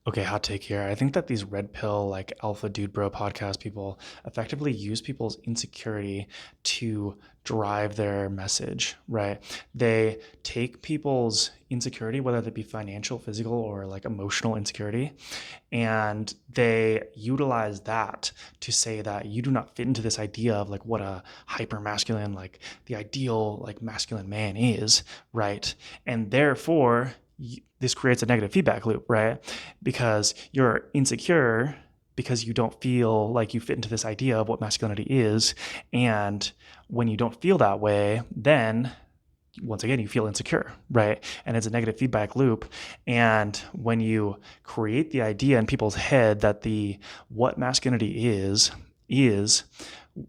Okay, hot take here. I think that these red pill, like alpha dude bro podcast people effectively use people's insecurity to drive their message, right? They take people's insecurity, whether that be financial, physical, or like emotional insecurity, and they utilize that to say that you do not fit into this idea of like what a hyper masculine, like the ideal like masculine man is, right? And therefore this creates a negative feedback loop, right? Because you're insecure because you don't feel like you fit into this idea of what masculinity is. And when you don't feel that way, then once again, you feel insecure, right? And it's a negative feedback loop. And when you create the idea in people's head that the what masculinity is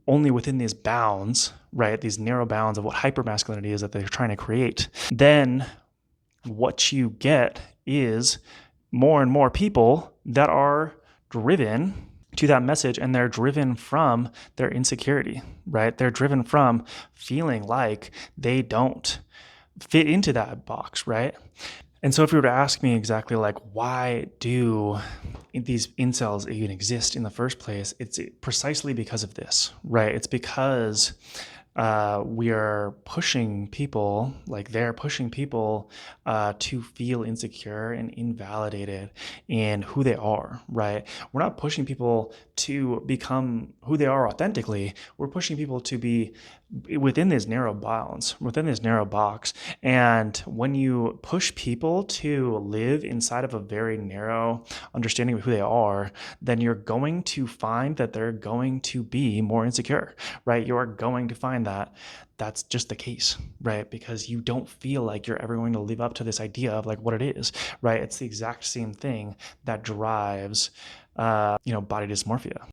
only within these bounds, right? These narrow bounds of what hypermasculinity is that they're trying to create, then what you get is more and more people that are driven to that message, and they're driven from their insecurity, right? They're driven from feeling like they don't fit into that box, right? And so if you were to ask me exactly like why do these incels even exist in the first place, it's precisely because of this, right? It's because we are pushing people, like they're pushing people to feel insecure and invalidated in who they are, right? We're not pushing people to become who they are authentically. We're pushing people to be within these narrow bounds, within this narrow box. And when you push people to live inside of a very narrow understanding of who they are, then you're going to find that they're going to be more insecure, right? You're going to find that that's just the case, right? Because you don't feel like you're ever going to live up to this idea of like what it is, right? It's the exact same thing that drives, body dysmorphia.